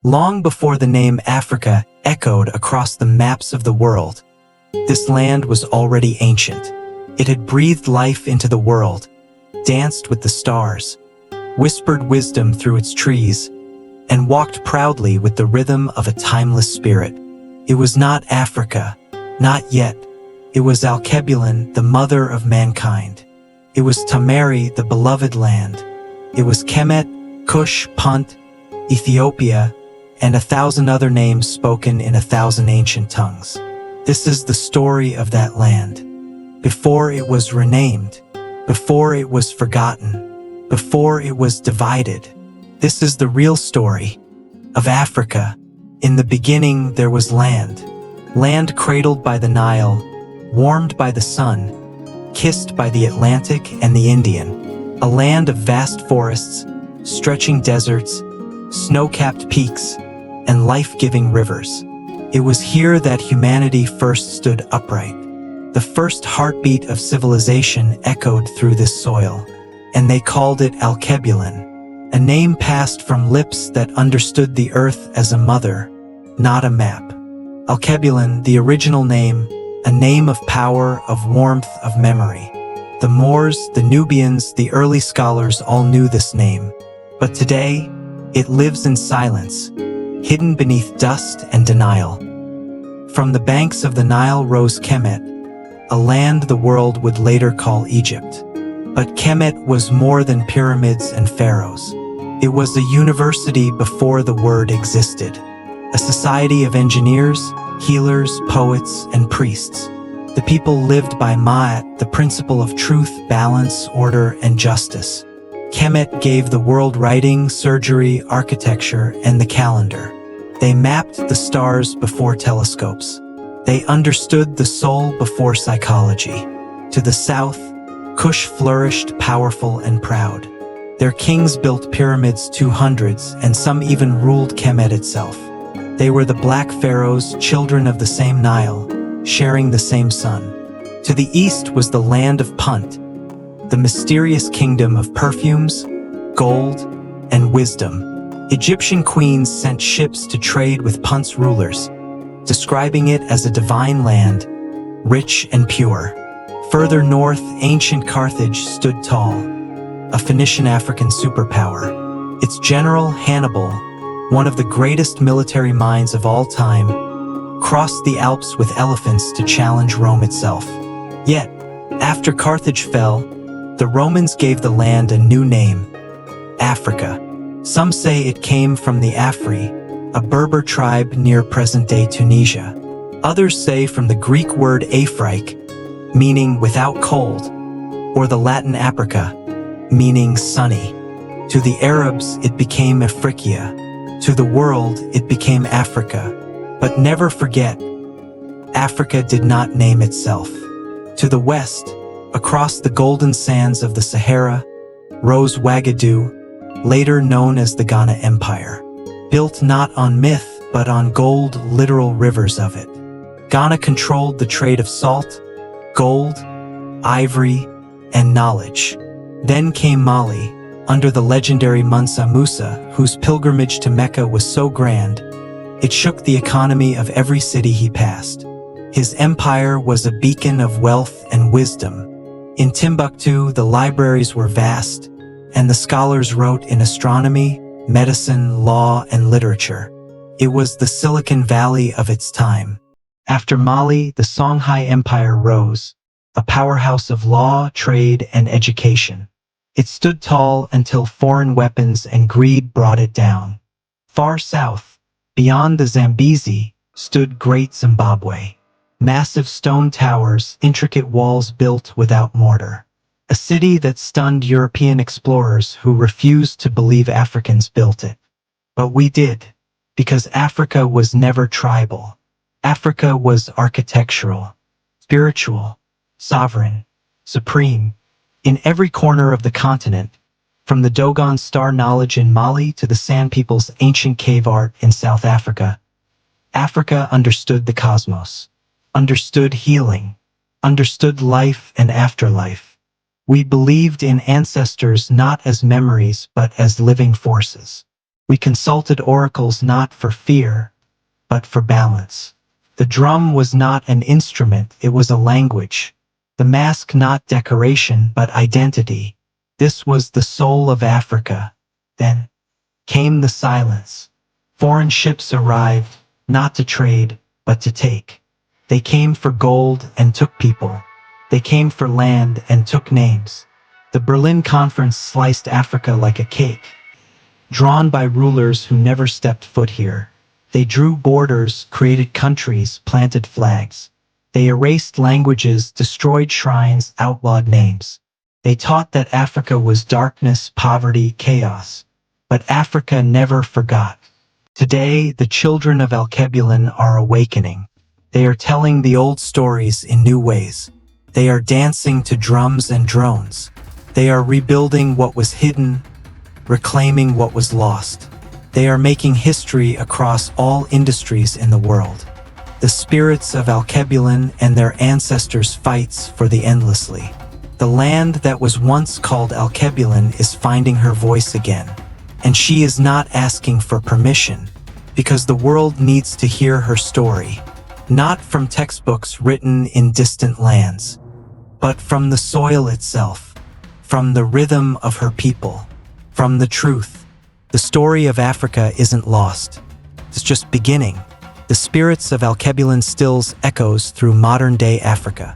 Long before the name Africa echoed across the maps of the world, this land was already ancient. It had breathed life into the world, danced with the stars, whispered wisdom through its trees, and walked proudly with the rhythm of a timeless spirit. It was not Africa, not yet. It was ALKEBULAN, the mother of mankind. It was Tamari, the beloved land. It was Kemet, Kush, Punt, Ethiopia, and 1,000 other names spoken in 1,000 ancient tongues. This is the story of that land. Before it was renamed, before it was forgotten, before it was divided. This is the real story of Africa. In the beginning there was land. Land cradled by the Nile, warmed by the sun, kissed by the Atlantic and the Indian. A land of vast forests, stretching deserts, snow-capped peaks, and life-giving rivers. It was here that humanity first stood upright. The first heartbeat of civilization echoed through this soil, and they called it ALKEBULAN, a name passed from lips that understood the earth as a mother, not a map. ALKEBULAN, the original name, a name of power, of warmth, of memory. The Moors, the Nubians, the early scholars all knew this name, but today, it lives in silence, hidden beneath dust and denial. From the banks of the Nile rose Kemet, a land the world would later call Egypt. But Kemet was more than pyramids and pharaohs. It was a university before the word existed, a society of engineers, healers, poets, and priests. The people lived by Ma'at, the principle of truth, balance, order, and justice. Kemet gave the world writing, surgery, architecture, and the calendar. They mapped the stars before telescopes. They understood the soul before psychology. To the south, Kush flourished, powerful and proud. Their kings built pyramids 200s, and some even ruled Kemet itself. They were the Black Pharaohs, children of the same Nile, sharing the same sun. To the east was the land of Punt, the mysterious kingdom of perfumes, gold, and wisdom. Egyptian queens sent ships to trade with Punt's rulers, describing it as a divine land, rich and pure. Further north, ancient Carthage stood tall, a Phoenician African superpower. Its general, Hannibal, one of the greatest military minds of all time, crossed the Alps with elephants to challenge Rome itself. Yet, after Carthage fell, the Romans gave the land a new name, Africa. Some say it came from the Afri, a Berber tribe near present-day Tunisia. Others say from the Greek word Afrique, meaning without cold, or the Latin Aprica, meaning sunny. To the Arabs, it became Afrikia. To the world, it became Africa. But never forget, Africa did not name itself. To the west, across the golden sands of the Sahara, rose Ouagadougou, later known as the Ghana Empire. Built not on myth, but on gold, literal rivers of it. Ghana controlled the trade of salt, gold, ivory, and knowledge. Then came Mali, under the legendary Mansa Musa, whose pilgrimage to Mecca was so grand, it shook the economy of every city he passed. His empire was a beacon of wealth and wisdom. In Timbuktu, the libraries were vast, and the scholars wrote in astronomy, medicine, law, and literature. It was the Silicon Valley of its time. After Mali, the Songhai Empire rose, a powerhouse of law, trade, and education. It stood tall until foreign weapons and greed brought it down. Far south, beyond the Zambezi, stood Great Zimbabwe. Massive stone towers, intricate walls built without mortar. A city that stunned European explorers who refused to believe Africans built it. But we did, because Africa was never tribal. Africa was architectural, spiritual, sovereign, supreme. In every corner of the continent, from the Dogon star knowledge in Mali to the San People's ancient cave art in South Africa, Africa understood the cosmos, understood healing, understood life and afterlife. We believed in ancestors not as memories but as living forces. We consulted oracles not for fear, but for balance. The drum was not an instrument, it was a language. The mask not decoration, but identity. This was the soul of Africa. Then came the silence. Foreign ships arrived, not to trade, but to take. They came for gold and took people. They came for land and took names. The Berlin Conference sliced Africa like a cake, drawn by rulers who never stepped foot here. They drew borders, created countries, planted flags. They erased languages, destroyed shrines, outlawed names. They taught that Africa was darkness, poverty, chaos. But Africa never forgot. Today, the children of ALKEBULAN are awakening. They are telling the old stories in new ways. They are dancing to drums and drones. They are rebuilding what was hidden, reclaiming what was lost. They are making history across all industries in the world. The spirits of ALKEBULAN and their ancestors fights for the endlessly. The land that was once called ALKEBULAN is finding her voice again. And she is not asking for permission, because the world needs to hear her story, not from textbooks written in distant lands, but from the soil itself, from the rhythm of her people, from the truth. The story of Africa isn't lost. It's just beginning. The spirits of ALKEBULAN stills echoes through modern-day Africa.